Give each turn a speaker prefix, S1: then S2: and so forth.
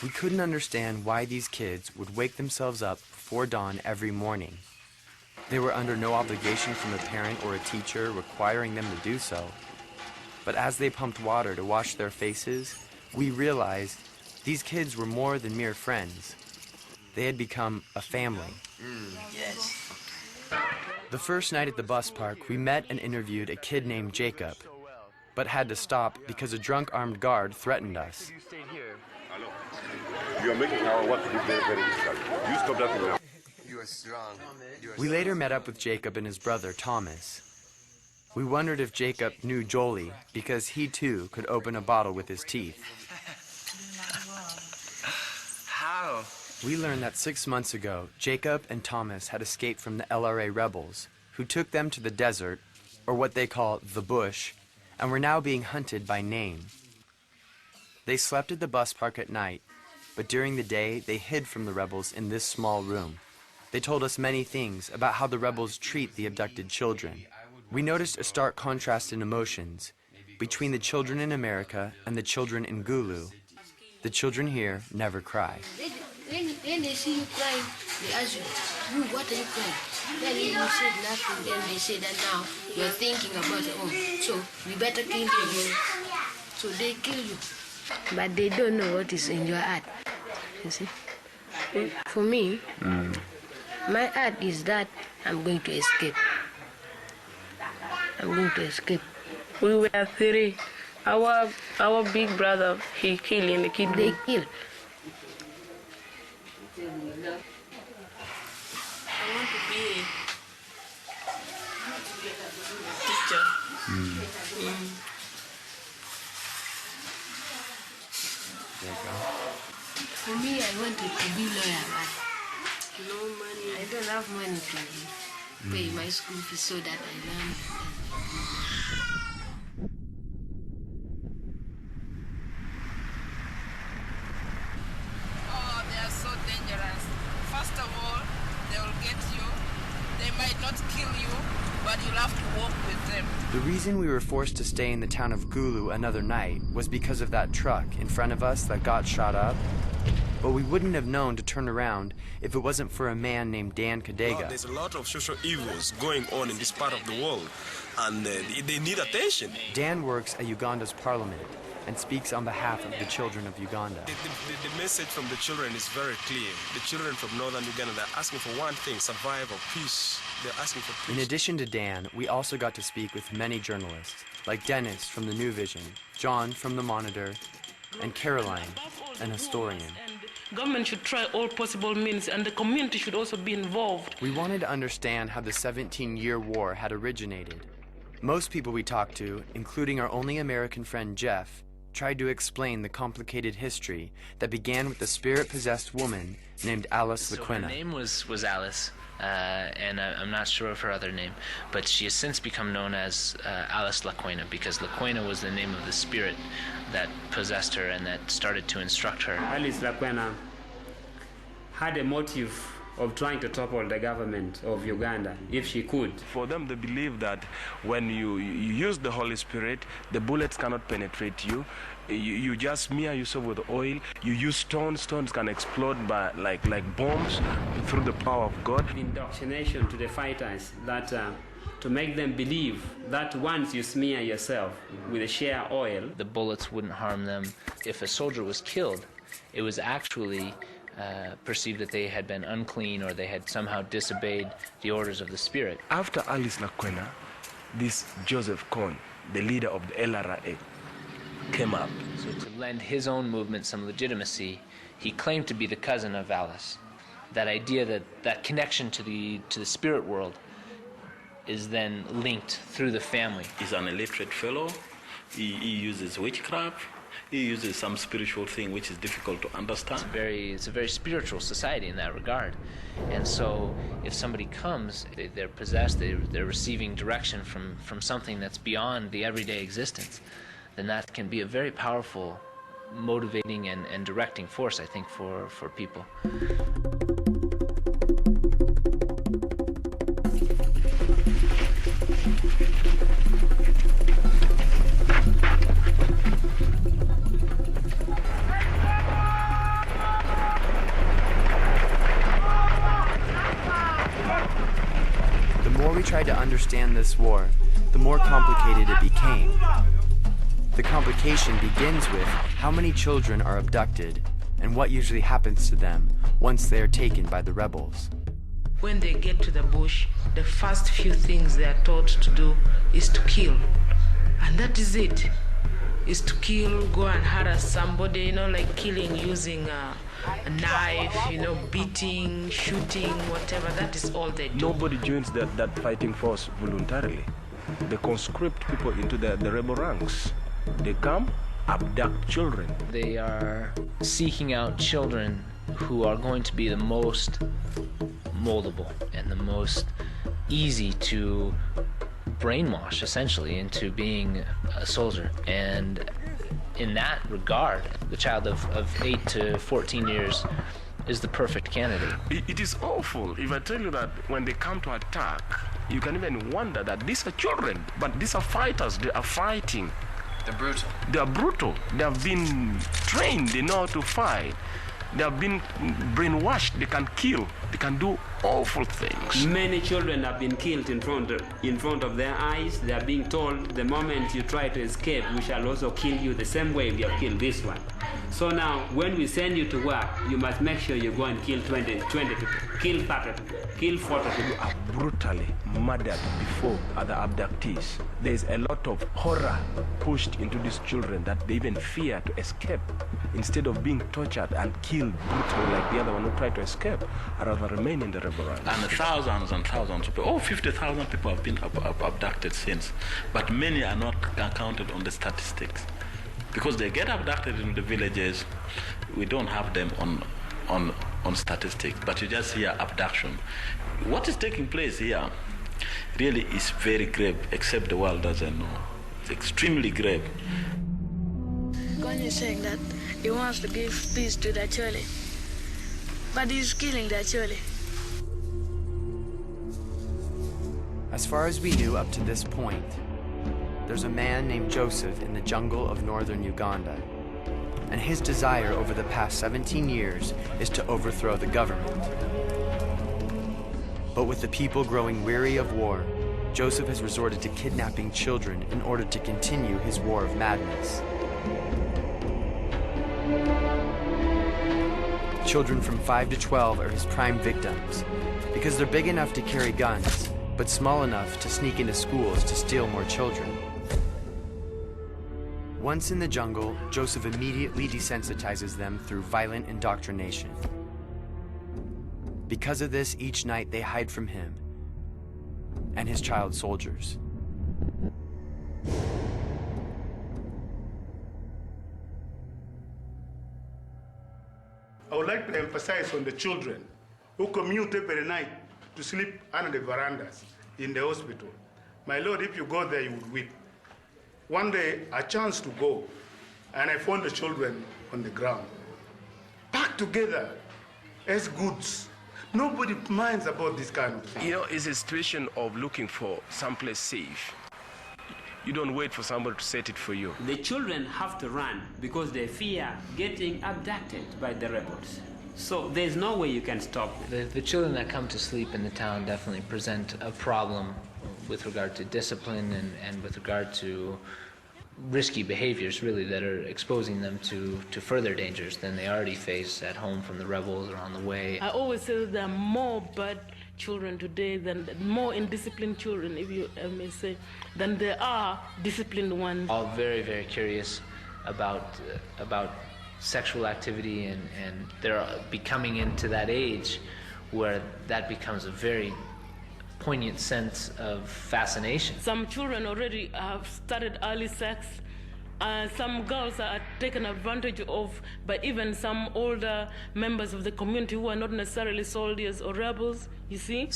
S1: We couldn't understand why these kids would wake themselves up before dawn every morning. They were under no obligation from a parent or a teacher requiring them to do so. But as they pumped water to wash their faces, we realized these kids were more than mere friends. They had become a family.
S2: Yes.
S1: The first night at the bus park, we met and interviewed a kid named Jacob, but had to stop because a drunk armed guard threatened us.
S3: You are making our work very, very difficult. You stop that now.
S2: You are strong.
S1: We later met up with Jacob and his brother, Thomas. We wondered if Jacob knew Jolie because he too could open a bottle with his teeth.
S2: How?
S1: We learned that 6 months ago, Jacob and Thomas had escaped from the LRA rebels, who took them to the desert, or what they call the bush, and were now being hunted by name. They slept at the bus park at night, but during the day they hid from the rebels in this small room. They told us many things about how the rebels treat the abducted children. We noticed a stark contrast in emotions between the children in America and the children in Gulu. The children here never cry.
S4: When they see you crying, they ask you, what are you crying? Then you said nothing, then they say that now you're thinking about it. Oh, so we better kill you. So they kill you. But they don't know what is in your heart. You see? For me, my heart is that I'm going to escape. I'm going to escape.
S5: We were 3. Our big brother, he killed in the kidney.
S4: They kill.
S5: I want to be a teacher.
S4: For me, I wanted to be lawyer, but
S5: No money.
S4: I don't have money to pay my school fees so that I learn.
S6: Oh, they are so dangerous. First of all, they will get you. They might not kill you, but you'll have to walk with them.
S1: The reason we were forced to stay in the town of Gulu another night was because of that truck in front of us that got shot up. But we wouldn't have known to turn around if it wasn't for a man named Dan Kadega.
S7: There's a lot of social evils going on in this part of the world, and they need attention.
S1: Dan works at Uganda's parliament and speaks on behalf of the children of Uganda.
S7: The message from the children is very clear. The children from northern Uganda, they're asking for one thing, survival, peace. They're asking for peace.
S1: In addition to Dan, we also got to speak with many journalists, like Dennis from the New Vision, John from the Monitor, and Caroline, an historian.
S5: Government should try all possible means, and the community should also be involved.
S1: We wanted to understand how the 17-year war had originated. Most people we talked to, including our only American friend Jeff, tried to explain the complicated history that began with the spirit-possessed woman named Alice Laquena.
S8: Her name was Alice, and I'm not sure of her other name, but she has since become known as Alice Laquena, because Laquena was the name of the spirit that possessed her and that started to instruct her.
S9: Alice Laquena had a motive of trying to topple the government of Uganda, if she could.
S7: For them, they believe that when you use the Holy Spirit, the bullets cannot penetrate you. You just smear yourself with oil. You use stones can explode by like bombs through the power of God.
S9: Indoctrination to the fighters, that to make them believe that once you smear yourself with a share oil,
S8: the bullets wouldn't harm them. If a soldier was killed, it was actually perceived that they had been unclean or they had somehow disobeyed the orders of the spirit.
S7: After Alice Laquena, this Joseph Kony, the leader of the LRA, came up.
S8: So to lend his own movement some legitimacy, he claimed to be the cousin of Alice. That idea that connection to the spirit world is then linked through the family.
S10: He's an illiterate fellow. He uses witchcraft. He uses some spiritual thing which is difficult to understand.
S8: It's a very spiritual society in that regard. And so if somebody comes, they're possessed, they're receiving direction from something that's beyond the everyday existence, then that can be a very powerful motivating and directing force, I think, for people.
S1: we tried to understand this war, the more complicated it became. The complication begins with how many children are abducted and what usually happens to them once they are taken by the rebels.
S6: When they get to the bush, the first few things they are taught to do is to kill. And that is it. Is to kill, go and harass somebody, like killing using a knife, beating, shooting, whatever. That is all they do.
S7: Nobody joins that fighting force voluntarily. They conscript people into the rebel ranks. They come, abduct children.
S8: They are seeking out children who are going to be the most moldable and the most easy to brainwash, essentially, into being a soldier. And in that regard, the child of 8 to 14 years is the perfect candidate.
S7: It is awful if I tell you that when they come to attack, you can even wonder that these are children, but these are fighters. They are fighting.
S1: They're brutal.
S7: They are brutal. They have been trained. They know how to fight. They have been brainwashed. They can kill. They can do awful things.
S9: Many children have been killed in front of their eyes. They are being told, the moment you try to escape, we shall also kill you the same way we have killed this one. So now, when we send you to work, you must make sure you go and kill 20 people, kill 30 people, kill 40 people.
S7: You are brutally murdered before other abductees. There is a lot of horror pushed into these children that they even fear to escape. Instead of being tortured and killed brutally like the other one who tried to escape, I'd rather remain in the rebel ranks.
S10: And thousands and thousands of people, 50,000 people have been abducted since. But many are not counted on the statistics. Because they get abducted in the villages, we don't have them on statistics, but you just hear abduction. What is taking place here really is very grave, except the world doesn't know. It's extremely grave.
S11: God is saying that he wants to give peace to the children, but he's killing the children.
S1: As far as we knew up to this point, there's a man named Joseph in the jungle of northern Uganda, and his desire over the past 17 years is to overthrow the government. But with the people growing weary of war, Joseph has resorted to kidnapping children in order to continue his war of madness. Children from 5 to 12 are his prime victims because they're big enough to carry guns, but small enough to sneak into schools to steal more children. Once in the jungle, Joseph immediately desensitizes them through violent indoctrination. Because of this, each night they hide from him and his child soldiers.
S12: I would like to emphasize on the children who commute every night to sleep under the verandas in the hospital. My Lord, if you go there, you would weep. One day, a chance to go, and I found the children on the ground, packed together as goods. Nobody minds about this kind of thing.
S7: It's a situation of looking for someplace safe. You don't wait for somebody to set it for you.
S9: The children have to run because they fear getting abducted by the rebels. So there's no way you can stop them.
S8: The children that come to sleep in the town definitely present a problem with regard to discipline and with regard to risky behaviors, really, that are exposing them to further dangers than they already face at home from the rebels or on the way.
S5: I always say that there are more bad children today than more indisciplined children, if you may say, than there are disciplined ones.
S8: All very, very curious about sexual activity, and they're becoming into that age where that becomes a very poignant sense of fascination.
S5: Some children already have started early sex. Some girls are taken advantage of by even some older members of the community who are not necessarily soldiers or rebels, you see.